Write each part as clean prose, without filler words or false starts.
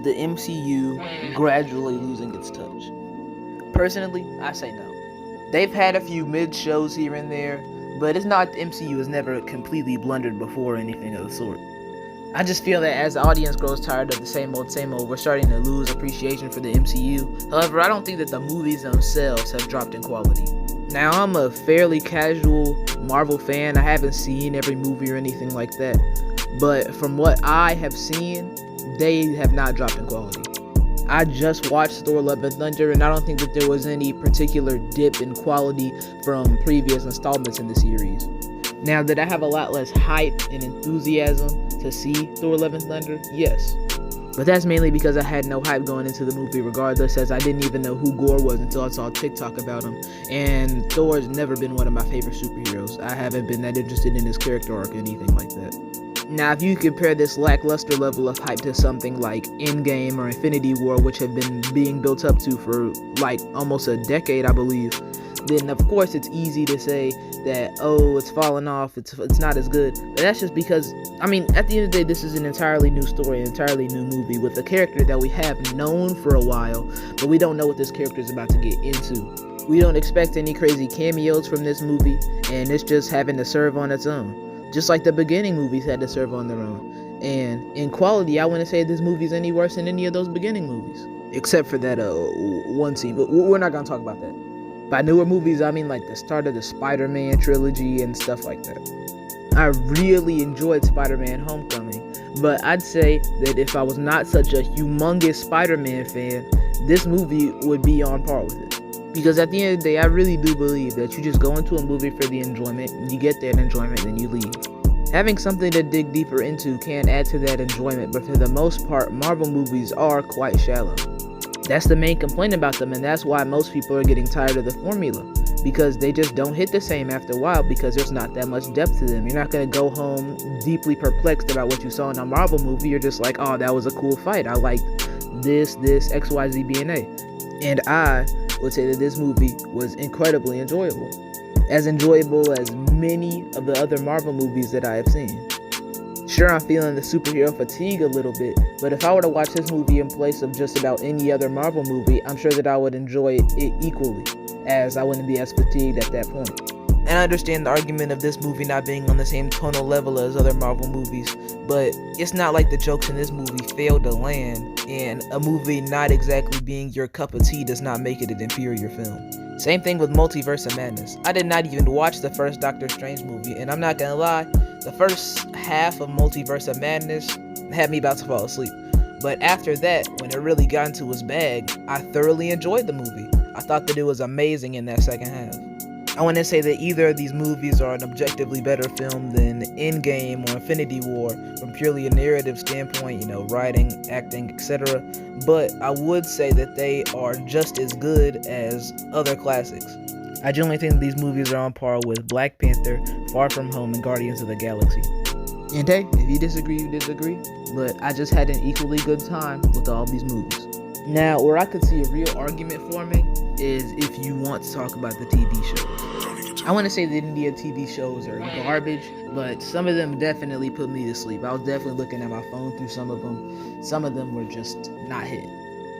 the MCU gradually losing its touch? Personally, I say no. They've had a few mid shows here and there, but it's not the MCU has never completely blundered before or anything of the sort. I just feel that as the audience grows tired of the same old, we're starting to lose appreciation for the MCU. However, I don't think that the movies themselves have dropped in quality. Now, I'm a fairly casual Marvel fan. I haven't seen every movie or anything like that. But from what I have seen, they have not dropped in quality. I just watched Thor: Love and Thunder, and I don't think that there was any particular dip in quality from previous installments in the series. Now, did I have a lot less hype and enthusiasm to see Thor: Love and Thunder? Yes. But that's mainly because I had no hype going into the movie regardless, as I didn't even know who Gore was until I saw TikTok about him. And Thor's never been one of my favorite superheroes. I haven't been that interested in his character arc or anything like that. Now, if you compare this lackluster level of hype to something like Endgame or Infinity War, which have been being built up to for like almost a decade, I believe, then of course it's easy to say that, oh, it's fallen off, it's not as good. But that's just because, I mean, at the end of the day, this is an entirely new story, an entirely new movie with a character that we have known for a while, but we don't know what this character is about to get into. We don't expect any crazy cameos from this movie, and it's just having to serve on its own. Just like the beginning movies had to serve on their own. And in quality, I wouldn't say this movie's any worse than any of those beginning movies. Except for that one scene, but we're not going to talk about that. By newer movies, I mean like the start of the Spider-Man trilogy and stuff like that. I really enjoyed Spider-Man Homecoming, but I'd say that if I was not such a humongous Spider-Man fan, this movie would be on par with it. Because at the end of the day, I really do believe that you just go into a movie for the enjoyment, you get that enjoyment, then you leave. Having something to dig deeper into can add to that enjoyment, but for the most part, Marvel movies are quite shallow. That's the main complaint about them, and that's why most people are getting tired of the formula. Because they just don't hit the same after a while, because there's not that much depth to them. You're not going to go home deeply perplexed about what you saw in a Marvel movie. You're just like, oh, that was a cool fight. I liked this, X, Y, Z, B, and A. And I would say that this movie was incredibly enjoyable. As enjoyable as many of the other Marvel movies that I have seen. Sure, I'm feeling the superhero fatigue a little bit, but if I were to watch this movie in place of just about any other Marvel movie, I'm sure that I would enjoy it equally, as I wouldn't be as fatigued at that point. And I understand the argument of this movie not being on the same tonal level as other Marvel movies, but it's not like the jokes in this movie failed to land, and a movie not exactly being your cup of tea does not make it an inferior film. Same thing with Multiverse of Madness. I did not even watch the first Doctor Strange movie, and I'm not gonna lie, the first half of Multiverse of Madness had me about to fall asleep. But after that, when it really got into its bag, I thoroughly enjoyed the movie. I thought that it was amazing in that second half. I wouldn't say that either of these movies are an objectively better film than Endgame or Infinity War from purely a narrative standpoint, writing, acting, etc. But I would say that they are just as good as other classics. I generally think that these movies are on par with Black Panther, Far From Home, and Guardians of the Galaxy. And hey, if you disagree, you disagree. But I just had an equally good time with all these movies. Now, where I could see a real argument forming is if you want to talk about the TV shows. I want to say that India TV shows are garbage, but some of them definitely put me to sleep. I was definitely looking at my phone through some of them. Some of them were just not hitting.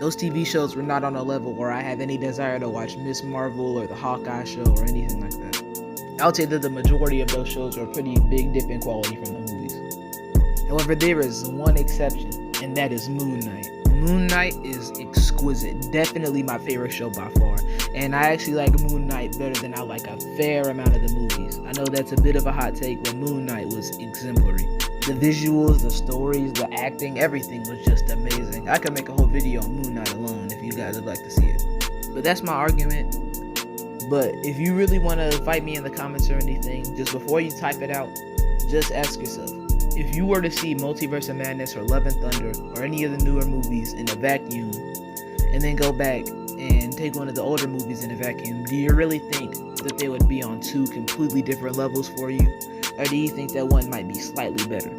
Those TV shows were not on a level where I have any desire to watch Miss Marvel or the Hawkeye show or anything like that. I would say that the majority of those shows are a pretty big dip in quality from the movies. However, there is one exception, and that is Moon Knight. Moon Knight is exquisite, definitely my favorite show by far, and I actually like Moon Knight better than I like a fair amount of the movies. I know that's a bit of a hot take, but Moon Knight was exemplary. The visuals, the stories, the acting, everything was just amazing. I could make a whole video on Moon Knight alone if you guys would like to see it. But that's my argument. But if you really want to fight me in the comments or anything, just before you type it out, just ask yourself, if you were to see Multiverse of Madness or Love and Thunder or any of the newer movies in a vacuum, and then go back and take one of the older movies in a vacuum, do you really think that they would be on two completely different levels for you? Or do you think that one might be slightly better?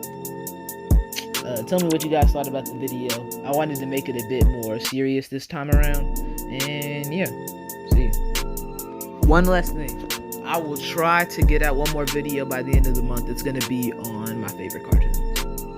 Tell me what you guys thought about the video. I wanted to make it a bit more serious this time around. And yeah, see you. One last thing. I will try to get out one more video by the end of the month. It's going to be on my favorite cartoons.